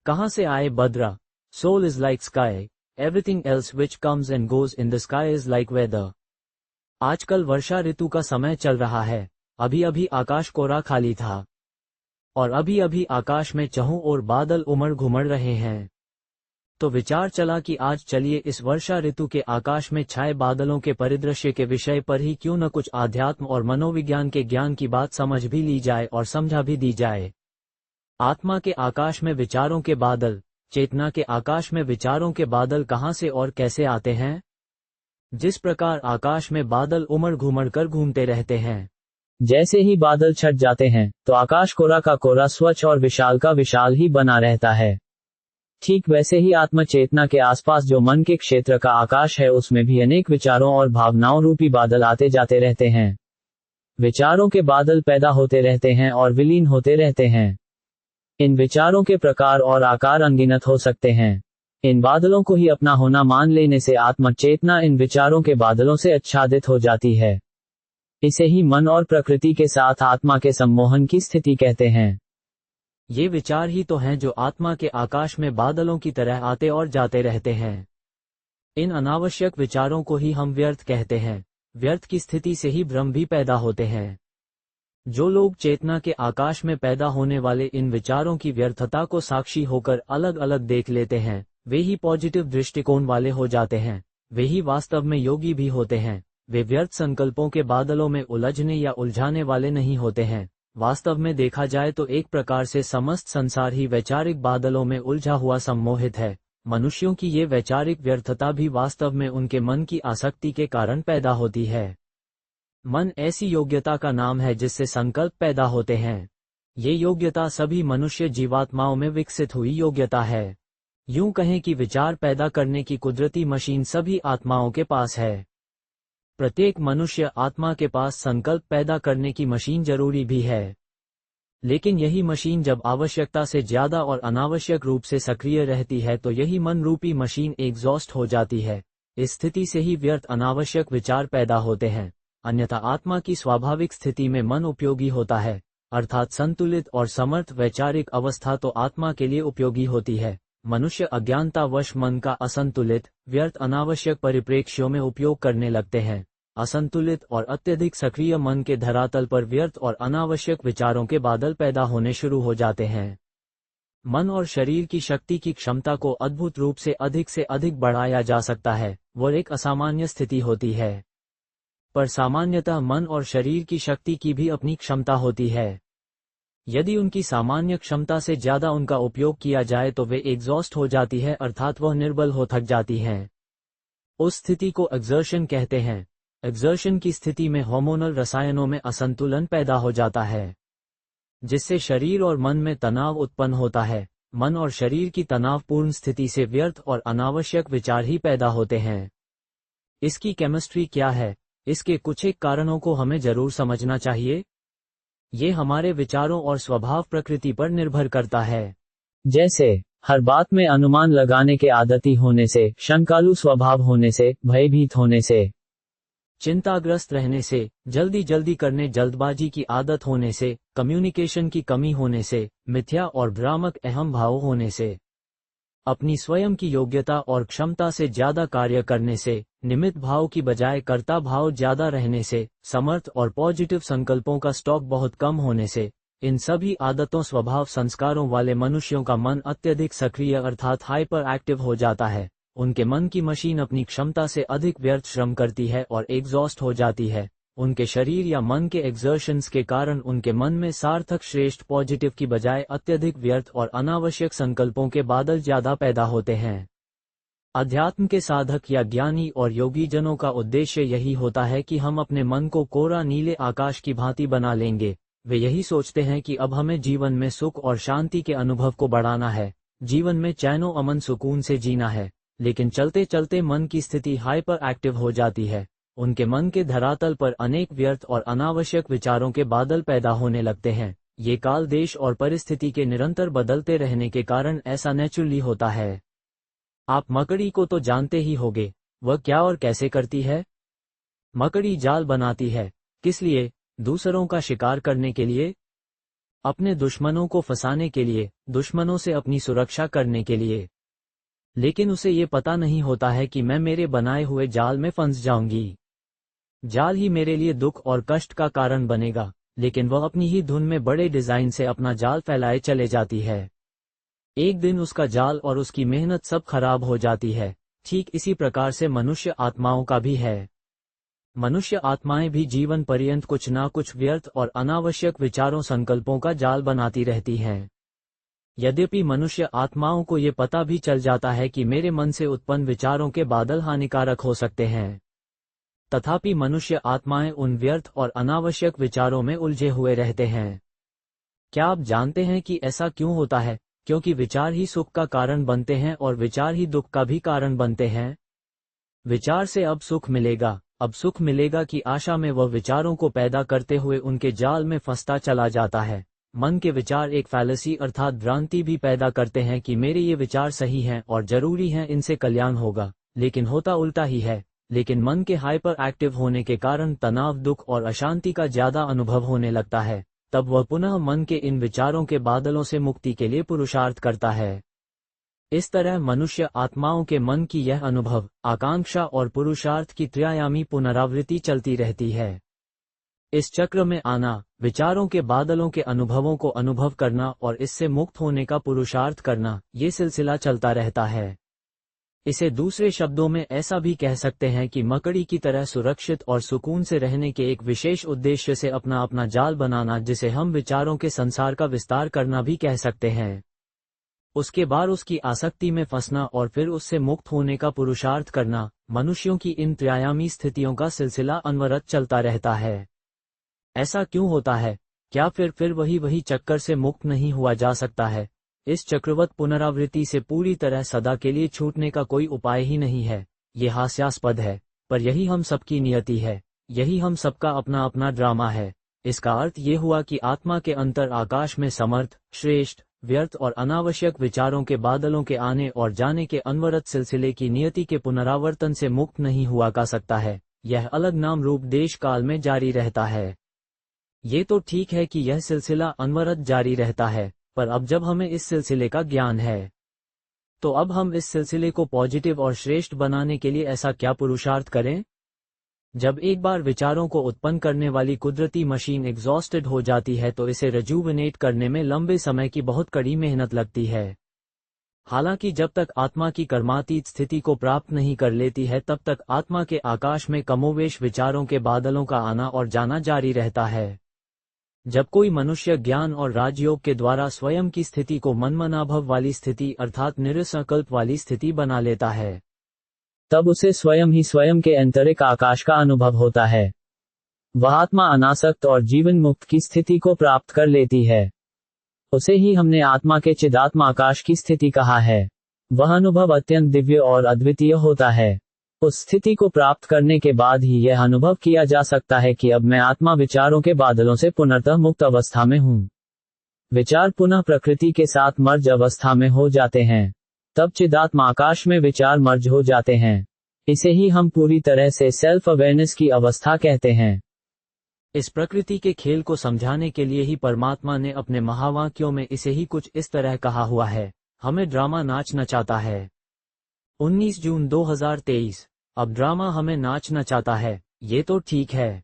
कहाँ से आए बद्रा? Soul is like sky, everything else which comes and goes in the sky is like weather. आजकल वर्षा ऋतु का समय चल रहा है। अभी अभी आकाश कोरा खाली था और अभी अभी आकाश में चहुं और बादल उमड़ घुमड़ रहे हैं। तो विचार चला कि आज चलिए इस वर्षा ऋतु के आकाश में छाए बादलों के परिदृश्य के विषय पर ही क्यों न कुछ आध्यात्म और मनोविज्ञान के ज्ञान की बात समझ भी ली जाए और समझा भी दी जाए। आत्मा के आकाश में विचारों के बादल, चेतना के आकाश में विचारों के बादल कहाँ से और कैसे आते हैं? जिस प्रकार आकाश में बादल उमड़ घुमड़ कर घूमते रहते हैं, जैसे ही बादल छट जाते हैं तो आकाश कोरा का कोरा स्वच्छ और विशाल का विशाल ही बना रहता है। ठीक वैसे ही आत्म चेतना के आसपास जो मन के क्षेत्र का आकाश है उसमें भी अनेक विचारों और भावनाओं रूपी बादल आते जाते रहते हैं। विचारों के बादल पैदा होते रहते हैं और विलीन होते रहते हैं। इन विचारों के प्रकार और आकार अनगिनत हो सकते हैं। इन बादलों को ही अपना होना मान लेने से आत्म चेतना इन विचारों के बादलों से आच्छादित हो जाती है। इसे ही मन और प्रकृति के साथ आत्मा के सम्मोहन की स्थिति कहते हैं। ये विचार ही तो हैं जो आत्मा के आकाश में बादलों की तरह आते और जाते रहते हैं। इन अनावश्यक विचारों को ही हम व्यर्थ कहते हैं। व्यर्थ की स्थिति से ही भ्रम भी पैदा होते हैं। जो लोग चेतना के आकाश में पैदा होने वाले इन विचारों की व्यर्थता को साक्षी होकर अलग अलग देख लेते हैं, वे ही पॉजिटिव दृष्टिकोण वाले हो जाते हैं। वे ही वास्तव में योगी भी होते हैं। वे व्यर्थ संकल्पों के बादलों में उलझने या उलझाने वाले नहीं होते हैं। वास्तव में देखा जाए तो एक प्रकार से समस्त संसार ही वैचारिक बादलों में उलझा हुआ सम्मोहित है। मनुष्यों की ये वैचारिक व्यर्थता भी वास्तव में उनके मन की आसक्ति के कारण पैदा होती है। मन ऐसी योग्यता का नाम है जिससे संकल्प पैदा होते हैं। ये योग्यता सभी मनुष्य जीवात्माओं में विकसित हुई योग्यता है। यूं कहें कि विचार पैदा करने की कुदरती मशीन सभी आत्माओं के पास है। प्रत्येक मनुष्य आत्मा के पास संकल्प पैदा करने की मशीन जरूरी भी है। लेकिन यही मशीन जब आवश्यकता से ज्यादा और अनावश्यक रूप से सक्रिय रहती है तो यही मन रूपी मशीन एग्जॉस्ट हो जाती है। इस स्थिति से ही व्यर्थ अनावश्यक विचार पैदा होते हैं। अन्यथा आत्मा की स्वाभाविक स्थिति में मन उपयोगी होता है, अर्थात संतुलित और समर्थ वैचारिक अवस्था तो आत्मा के लिए उपयोगी होती है। मनुष्य अज्ञानतावश मन का असंतुलित, व्यर्थ अनावश्यक परिप्रेक्ष्यों में उपयोग करने लगते हैं। असंतुलित और अत्यधिक सक्रिय मन के धरातल पर व्यर्थ और अनावश्यक विचारों के बादल पैदा होने शुरू हो जाते हैं। मन और शरीर की शक्ति की क्षमता को अद्भुत रूप से अधिक बढ़ाया जा सकता है, वो एक असामान्य स्थिति होती है। पर सामान्यतः मन और शरीर की शक्ति की भी अपनी क्षमता होती है। यदि उनकी सामान्य क्षमता से ज्यादा उनका उपयोग किया जाए तो वे एग्जॉस्ट हो जाती है, अर्थात वह निर्बल हो थक जाती हैं। उस स्थिति को एक्सर्शन कहते हैं। एक्सर्शन की स्थिति में हार्मोनल रसायनों में असंतुलन पैदा हो जाता है, जिससे शरीर और मन में तनाव उत्पन्न होता है। मन और शरीर की तनावपूर्ण स्थिति से व्यर्थ और अनावश्यक विचार ही पैदा होते हैं। इसकी केमिस्ट्री क्या है, इसके कुछ एक कारणों को हमें जरूर समझना चाहिए। ये हमारे विचारों और स्वभाव प्रकृति पर निर्भर करता है। जैसे हर बात में अनुमान लगाने के आदती होने से, शंकालु स्वभाव होने से, भयभीत होने से, चिंताग्रस्त रहने से, जल्दी करने जल्दबाजी की आदत होने से, कम्युनिकेशन की कमी होने से, मिथ्या और भ्रामक अहम भाव होने से, अपनी स्वयं की योग्यता और क्षमता से ज्यादा कार्य करने से, निमित्त भाव की बजाय कर्ता भाव ज्यादा रहने से, समर्थ और पॉजिटिव संकल्पों का स्टॉक बहुत कम होने से, इन सभी आदतों स्वभाव संस्कारों वाले मनुष्यों का मन अत्यधिक सक्रिय अर्थात हाइपर एक्टिव हो जाता है। उनके मन की मशीन अपनी क्षमता से अधिक व्यर्थ श्रम करती है और एग्जॉस्ट हो जाती है। उनके शरीर या मन के एक्सर्शंस के कारण उनके मन में सार्थक श्रेष्ठ पॉजिटिव की बजाय अत्यधिक व्यर्थ और अनावश्यक संकल्पों के बादल ज्यादा पैदा होते हैं। अध्यात्म के साधक या ज्ञानी और योगी जनों का उद्देश्य यही होता है कि हम अपने मन को कोरा नीले आकाश की भांति बना लेंगे। वे यही सोचते हैं कि अब हमें जीवन में सुख और शांति के अनुभव को बढ़ाना है, जीवन में चैनो अमन सुकून से जीना है। लेकिन चलते चलते मन की स्थिति हाइपर एक्टिव हो जाती है। उनके मन के धरातल पर अनेक व्यर्थ और अनावश्यक विचारों के बादल पैदा होने लगते हैं। ये काल, देश और परिस्थिति के निरंतर बदलते रहने के कारण ऐसा नेचुरली होता है। आप मकड़ी को तो जानते ही होंगे, वह क्या और कैसे करती है। मकड़ी जाल बनाती है, किस लिए? दूसरों का शिकार करने के लिए। अपने दुश्मनों को फंसाने के लिए, दुश्मनों से अपनी सुरक्षा करने के लिए। लेकिन उसे ये पता नहीं होता है कि मैं मेरे बनाए हुए जाल में फंस जाऊंगी। जाल ही मेरे लिए दुख और कष्ट का कारण बनेगा, लेकिन वह अपनी ही धुन में बड़े डिजाइन से अपना जाल फैलाए चले जाती है। एक दिन उसका जाल और उसकी मेहनत सब खराब हो जाती है। ठीक इसी प्रकार से मनुष्य आत्माओं का भी है। मनुष्य आत्माएं भी जीवन पर्यंत कुछ ना कुछ व्यर्थ और अनावश्यक विचारों संकल्पों का जाल बनाती रहती हैं। यद्यपि मनुष्य आत्माओं को ये पता भी चल जाता है कि मेरे मन से उत्पन्न विचारों के बादल हानिकारक हो सकते हैं, तथापि मनुष्य आत्माएं उन व्यर्थ और अनावश्यक विचारों में उलझे हुए रहते हैं। क्या आप जानते हैं कि ऐसा क्यों होता है? क्योंकि विचार ही सुख का कारण बनते हैं और विचार ही दुख का भी कारण बनते हैं। विचार से अब सुख मिलेगा की आशा में वह विचारों को पैदा करते हुए उनके जाल में फंसता चला जाता है। मन के विचार एक फैलेसी अर्थात भ्रांति भी पैदा करते हैं कि मेरे ये विचार सही हैं और जरूरी हैं, इनसे कल्याण होगा, लेकिन होता उल्टा ही है। लेकिन मन के हाइपर एक्टिव होने के कारण तनाव, दुख और अशांति का ज्यादा अनुभव होने लगता है। तब वह पुनः मन के इन विचारों के बादलों से मुक्ति के लिए पुरुषार्थ करता है। इस तरह मनुष्य आत्माओं के मन की यह अनुभव, आकांक्षा और पुरुषार्थ की त्रिआयामी पुनरावृत्ति चलती रहती है। इस चक्र में आना, विचारों के बादलों के अनुभवों को अनुभव करना और इससे मुक्त होने का पुरुषार्थ करना, ये सिलसिला चलता रहता है। इसे दूसरे शब्दों में ऐसा भी कह सकते हैं कि मकड़ी की तरह सुरक्षित और सुकून से रहने के एक विशेष उद्देश्य से अपना अपना जाल बनाना, जिसे हम विचारों के संसार का विस्तार करना भी कह सकते हैं। उसके बाद उसकी आसक्ति में फंसना और फिर उससे मुक्त होने का पुरुषार्थ करना, मनुष्यों की इन त्रिआयामी स्थितियों का सिलसिला अनवरत चलता रहता है। ऐसा क्यों होता है? क्या फिर वही चक्कर से मुक्त नहीं हुआ जा सकता है? इस चक्रवत पुनरावृत्ति से पूरी तरह सदा के लिए छूटने का कोई उपाय ही नहीं है। ये हास्यास्पद है, पर यही हम सबकी नियति है, यही हम सबका अपना अपना ड्रामा है। इसका अर्थ ये हुआ कि आत्मा के अंतर आकाश में समर्थ, श्रेष्ठ, व्यर्थ और अनावश्यक विचारों के बादलों के आने और जाने के अनवरत सिलसिले की नियति के पुनरावर्तन से मुक्त नहीं हुआ जा सकता है। यह अलग नाम रूप देश काल में जारी रहता है। ये तो ठीक है कि यह सिलसिला अनवरत जारी रहता है, पर अब जब हमें इस सिलसिले का ज्ञान है, तो अब हम इस सिलसिले को पॉजिटिव और श्रेष्ठ बनाने के लिए ऐसा क्या पुरुषार्थ करें? जब एक बार विचारों को उत्पन्न करने वाली कुदरती मशीन एग्जॉस्टेड हो जाती है तो इसे रिजुविनेट करने में लंबे समय की बहुत कड़ी मेहनत लगती है। हालांकि जब तक आत्मा की कर्मातीत स्थिति को प्राप्त नहीं कर लेती है तब तक आत्मा के आकाश में कमोवेश विचारों के बादलों का आना और जाना जारी रहता है। जब कोई मनुष्य ज्ञान और राजयोग के द्वारा स्वयं की स्थिति को मनमनाभव वाली स्थिति अर्थात निरसंकल्प वाली स्थिति बना लेता है, तब उसे स्वयं ही स्वयं के आंतरिक आकाश का अनुभव होता है। वह आत्मा अनासक्त और जीवन मुक्त की स्थिति को प्राप्त कर लेती है। उसे ही हमने आत्मा के चिदात्मा आकाश की स्थिति कहा है। वह अनुभव अत्यंत दिव्य और अद्वितीय होता है। उस स्थिति को प्राप्त करने के बाद ही यह अनुभव किया जा सकता है कि अब मैं आत्मा विचारों के बादलों से पुनर्तः मुक्त अवस्था में हूँ। विचार पुनः प्रकृति के साथ मर्ज अवस्था में हो जाते हैं, तब चिदात्मा आकाश में विचार मर्ज हो जाते हैं। इसे ही हम पूरी तरह से सेल्फ अवेयरनेस की अवस्था कहते हैं। इस प्रकृति के खेल को समझाने के लिए ही परमात्मा ने अपने महावाक्यों में इसे ही कुछ इस तरह कहा हुआ है, हमें ड्रामा नाच नचाता है। 19 जून 2023। अब ड्रामा हमें नाच नचाता है, ये तो ठीक है।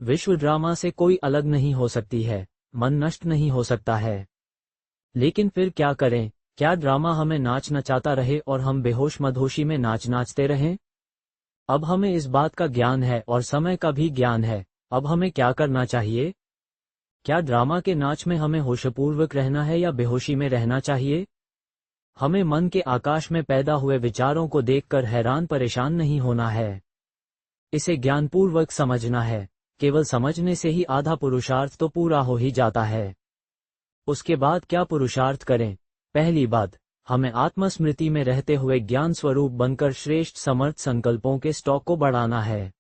विश्व ड्रामा से कोई अलग नहीं हो सकती है, मन नष्ट नहीं हो सकता है। लेकिन फिर क्या करें? क्या ड्रामा हमें नाच नचाता रहे और हम बेहोश मदहोशी में नाचते रहें? अब हमें इस बात का ज्ञान है और समय का भी ज्ञान है। अब हमें क्या करना चाहिए? क्या ड्रामा के नाच में हमें होशपूर्वक रहना है या बेहोशी में रहना चाहिए? हमें मन के आकाश में पैदा हुए विचारों को देखकर हैरान परेशान नहीं होना है, इसे ज्ञानपूर्वक समझना है। केवल समझने से ही आधा पुरुषार्थ तो पूरा हो ही जाता है। उसके बाद क्या पुरुषार्थ करें? पहली बात, हमें आत्मस्मृति में रहते हुए ज्ञान स्वरूप बनकर श्रेष्ठ समर्थ संकल्पों के स्टॉक को बढ़ाना है।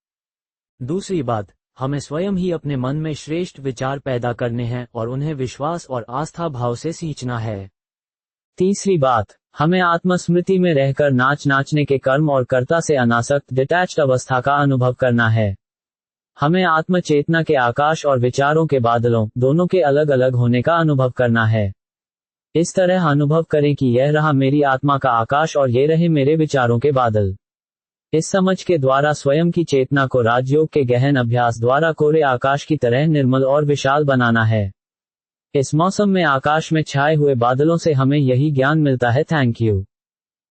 दूसरी बात, हमें स्वयं ही अपने मन में श्रेष्ठ विचार पैदा करने हैं और उन्हें विश्वास और आस्था भाव से सींचना है। तीसरी बात, हमें आत्मस्मृति में रहकर नाचने के कर्म और कर्ता से अनासक्त डिटैच्ड अवस्था का अनुभव करना है। हमें आत्म चेतना के आकाश और विचारों के बादलों दोनों के अलग अलग होने का अनुभव करना है। इस तरह अनुभव करें कि यह रहा मेरी आत्मा का आकाश और ये रहे मेरे विचारों के बादल। इस समझ के द्वारा स्वयं की चेतना को राजयोग के गहन अभ्यास द्वारा कोरे आकाश की तरह निर्मल और विशाल बनाना है। इस मौसम में आकाश में छाए हुए बादलों से हमें यही ज्ञान मिलता है। Thank you.